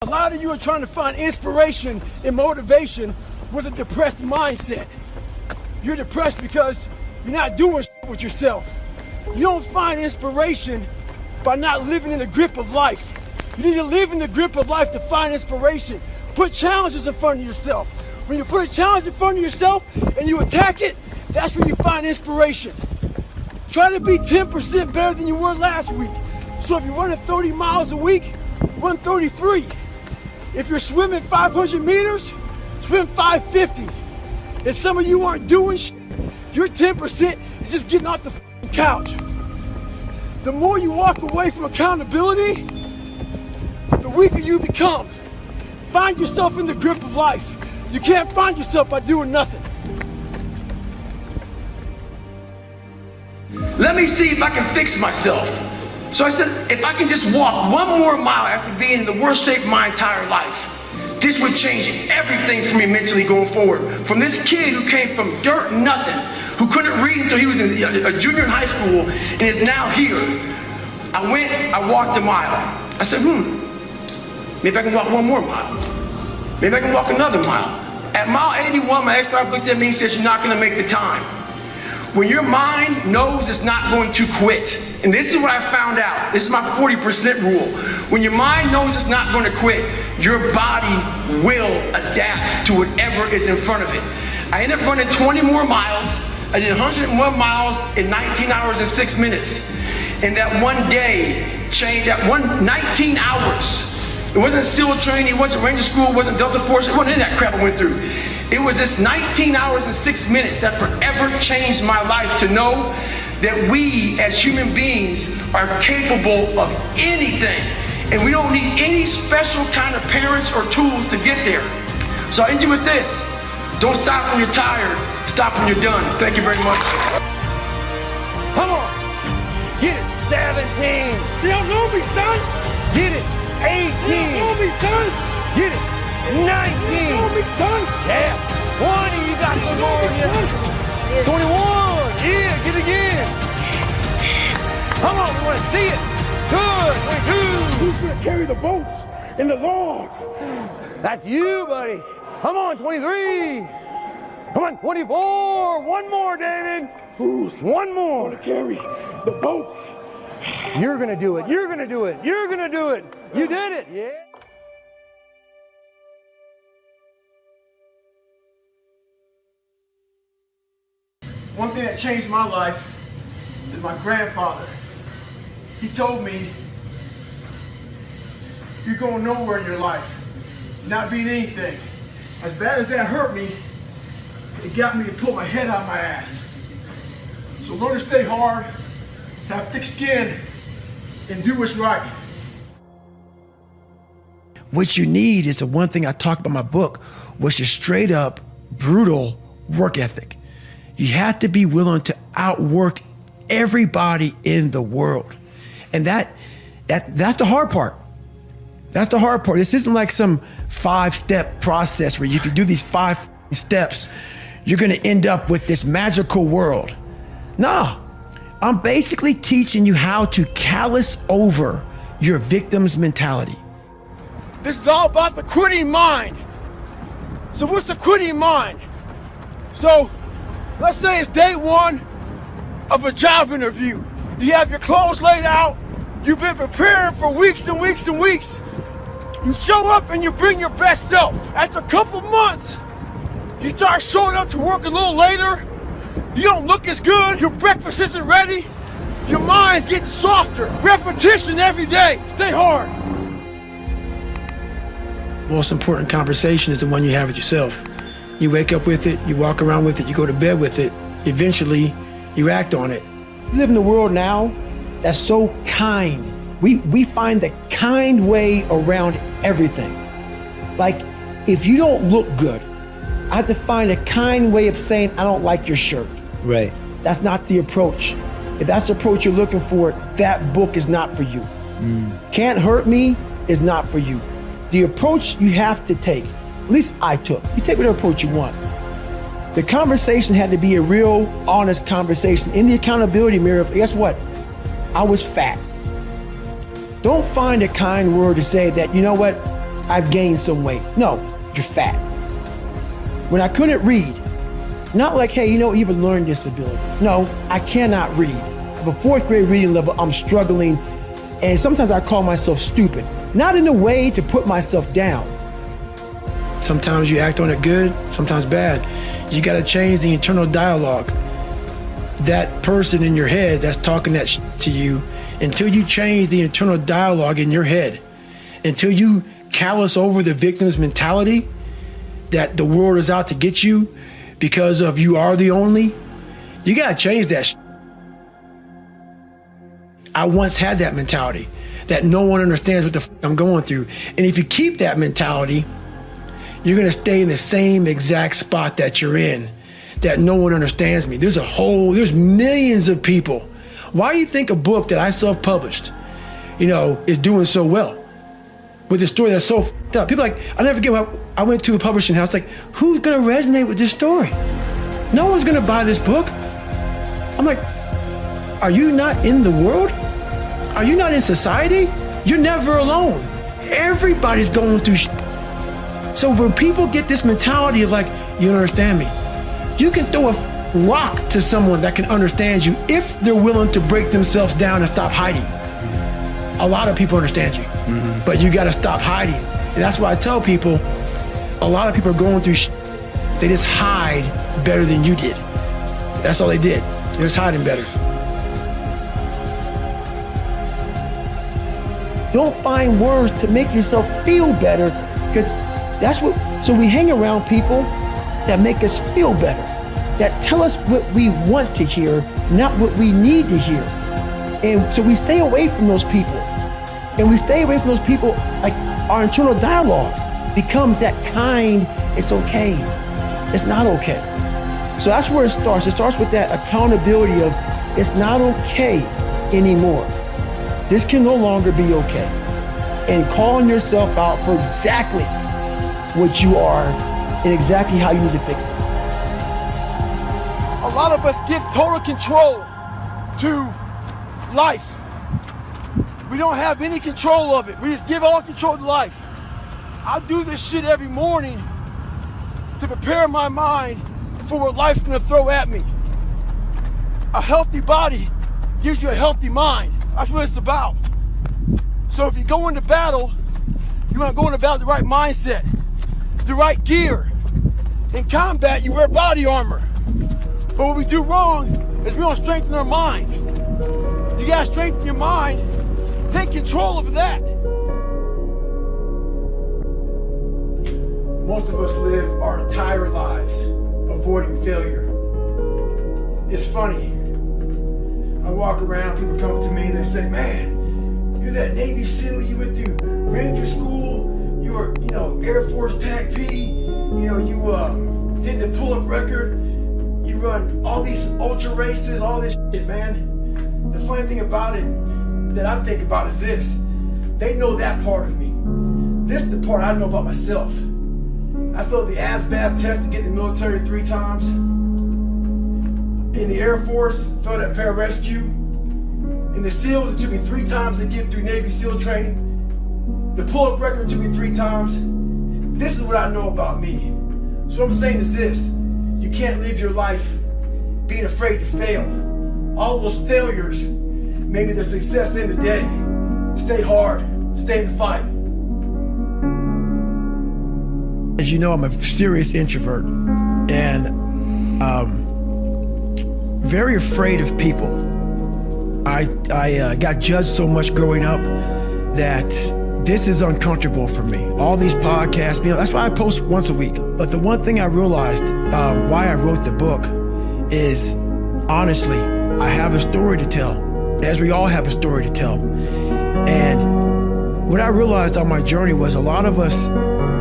A lot of you are trying to find inspiration and motivation with a depressed mindset. You're depressed because you're not doing shit with yourself. You don't find inspiration by not living in the grip of life. You need to live in the grip of life to find inspiration. Put challenges in front of yourself. When you put a challenge in front of yourself and you attack it, that's when you find inspiration. Try to be 10% better than you were last week. So if you're running 30 miles a week, run 33. If you're swimming 500 meters, swim 550. If some of you aren't doing shit, your 10% is just getting off the couch. The more you walk away from accountability, the weaker you become. Find yourself in the grip of life. You can't find yourself by doing nothing. Let me see if I can fix myself. So I said, if I can just walk one more mile after being in the worst shape of my entire life, this would change everything for me mentally going forward. From this kid who came from dirt, nothing, who couldn't read until he was a junior in high school and is now here. I walked a mile. I said, maybe I can walk one more mile. Maybe I can walk another mile. At mile 81, my ex-wife looked at me and said, you're not gonna make the time. When your mind knows it's not going to quit, and this is what I found out, this is my 40% rule. When your mind knows it's not going to quit, your body will adapt to whatever is in front of it. I ended up running 20 more miles. I did 101 miles in 19 hours and 6 minutes. And that one day changed, that 19 hours. It wasn't SEAL training, it wasn't Ranger School, it wasn't Delta Force, it wasn't any of that crap I went through. It was this 19 hours and 6 minutes that forever changed my life to know that we as human beings are capable of anything. And we don't need any special kind of parents or tools to get there. So I end you with this. Don't stop when you're tired, stop when you're done. Thank you very much. Come on, get it, 17. You don't know me, son. Get it, 18. You don't know me, son. Get it, 19. You don't know me, son. Yeah, 20, you got some more in you. 21, yeah, get it again. Come on, we want to see it. Good, 22. Who's gonna carry the boats and the logs? That's you, buddy. Come on, 23. Come on, 24. One more, David. Who's one more to carry the boats? You're gonna do it. You're gonna do it. You're gonna do it. You did it. Yeah. One thing that changed my life is my grandfather. He told me, you're going nowhere in your life, not being anything. As bad as that hurt me, it got me to pull my head out my ass. So learn to stay hard, have thick skin, and do what's right. What you need is the one thing I talk about in my book, which is straight up brutal work ethic. You have to be willing to outwork everybody in the world. And that's the hard part. That's the hard part. This isn't like some 5-step process where if you do these 5 steps, you're gonna end up with this magical world. No, I'm basically teaching you how to callous over your victim's mentality. This is all about the quitting mind. So what's the quitting mind? So let's say it's day 1 of a job interview. You have your clothes laid out. You've been preparing for weeks and weeks and weeks. You show up and you bring your best self. After a couple months, you start showing up to work a little later. You don't look as good. Your breakfast isn't ready. Your mind's getting softer. Repetition every day. Stay hard. Most important conversation is the one you have with yourself. You wake up with it, you walk around with it, you go to bed with it. Eventually, you act on it. We live in a world now that's so kind. We find the kind way around everything. Like, if you don't look good, I have to find a kind way of saying, I don't like your shirt. Right. That's not the approach. If that's the approach you're looking for, that book is not for you. Can't Hurt Me is not for you. The approach you have to take, at least I took, you take whatever approach you want. The conversation had to be a real, honest conversation. In the accountability mirror, guess what? I was fat. Don't find a kind word to say that, you know what, I've gained some weight. No, you're fat. When I couldn't read, not like, hey, you know, you have a learning disability. No, I cannot read. At the 4th grade reading level, I'm struggling, and sometimes I call myself stupid. Not in a way to put myself down. Sometimes you act on it good, sometimes bad. You gotta change the internal dialogue. That person in your head that's talking that to you, until you change the internal dialogue in your head, until you callous over the victim's mentality that the world is out to get you because of you are the only, you gotta change that. I once had that mentality that no one understands what the I'm going through. And if you keep that mentality, you're gonna stay in the same exact spot that you're in, that no one understands me. There's millions of people. Why do you think a book that I self-published, is doing so well? With a story that's so f***ed up. People I'll never forget when I went to a publishing house, who's gonna resonate with this story? No one's gonna buy this book. I'm like, are you not in the world? Are you not in society? You're never alone. Everybody's going through shit. So when people get this mentality of you don't understand me, you can throw a rock to someone that can understand you if they're willing to break themselves down and stop hiding. A lot of people understand you, but you gotta stop hiding. And that's why I tell people, a lot of people are going through shit. They just hide better than you did. That's all they did. They're just hiding better. Don't find words to make yourself feel better, because so we hang around people that make us feel better, that tell us what we want to hear, not what we need to hear. And so we stay away from those people. And we stay away from those people, our internal dialogue becomes that kind, it's okay, it's not okay. So that's where it starts. It starts with that accountability of, it's not okay anymore. This can no longer be okay. And calling yourself out for exactly what you are and exactly how you need to fix it. A lot of us give total control to life. We don't have any control of it. We just give all control to life. I do this shit every morning to prepare my mind for what life's gonna throw at me. A healthy body gives you a healthy mind. That's what it's about. So if you go into battle, you wanna go into battle with the right mindset, the right gear. In combat, you wear body armor. But what we do wrong is we don't strengthen our minds. You gotta strengthen your mind. Take control of that. Most of us live our entire lives avoiding failure. It's funny. I walk around, people come up to me and they say, man, you're that Navy SEAL, you went through Ranger School, you were, Air Force TAC P, you did the pull-up record, you run all these ultra races, all this shit, man. The funny thing about it that I think about is this. They know that part of me. This is the part I know about myself. I failed the ASVAB test to get in the military 3 times. In the Air Force, failed at pararescue. In the SEALs, it took me 3 times to get through Navy SEAL training. The pull-up record took me 3 times. This is what I know about me. So what I'm saying is this. You can't live your life being afraid to fail. All those failures made me the success in the day. Stay hard, stay in the fight. As you know, I'm a serious introvert and very afraid of people. I got judged so much growing up that this is uncomfortable for me. All these podcasts, that's why I post once a week. But the one thing I realized why I wrote the book is, honestly, I have a story to tell, as we all have a story to tell. And what I realized on my journey was a lot of us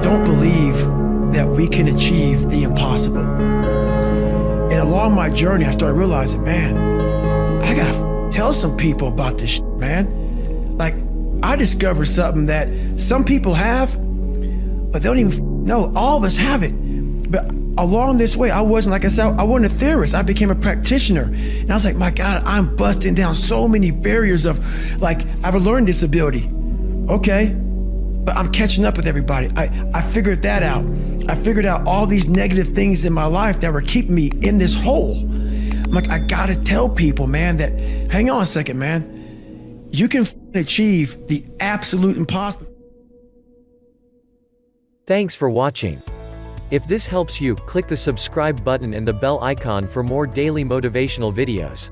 don't believe that we can achieve the impossible. And along my journey, I started realizing, man, I gotta tell some people about this shit, man. I discovered something that some people have, but they don't even know. All of us have it. But along this way, I wasn't, like I said, I wasn't a theorist. I became a practitioner. And I was like, my God, I'm busting down so many barriers of, I have a learning disability. Okay, but I'm catching up with everybody. I figured that out. I figured out all these negative things in my life that were keeping me in this hole. I'm like, I gotta tell people, man, that, hang on a second, man. You can achieve the absolute impossible. Thanks for watching. If this helps you, click the subscribe button and the bell icon for more daily motivational videos.